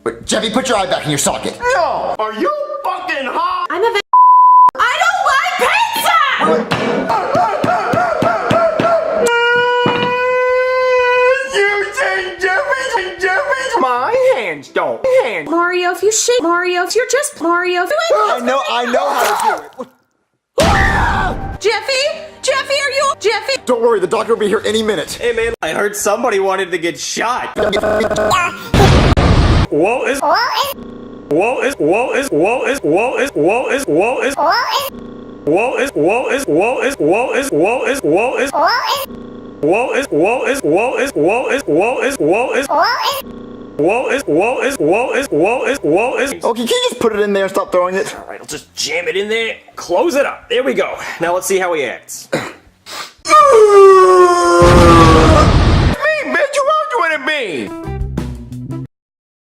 Wait, Jeffy, put your eye back in your socket. No! Are you fucking hot? I'm a I don't like pizza! You say Jeffy? My hands don't. Mario, if you shake Mario, if you're just Mario, do it! I know how to do it. Jeffy? Jeffy, are you Jeffy? Don't worry, the doctor will be here any minute. Hey man, I heard somebody wanted to get shot. WOAH. Okay, can you just put it in there and stop throwing it? Alright, I'll just jam it in there, close it up. There we go. Now let's see how he acts. Me, bitch, you want you in a bean?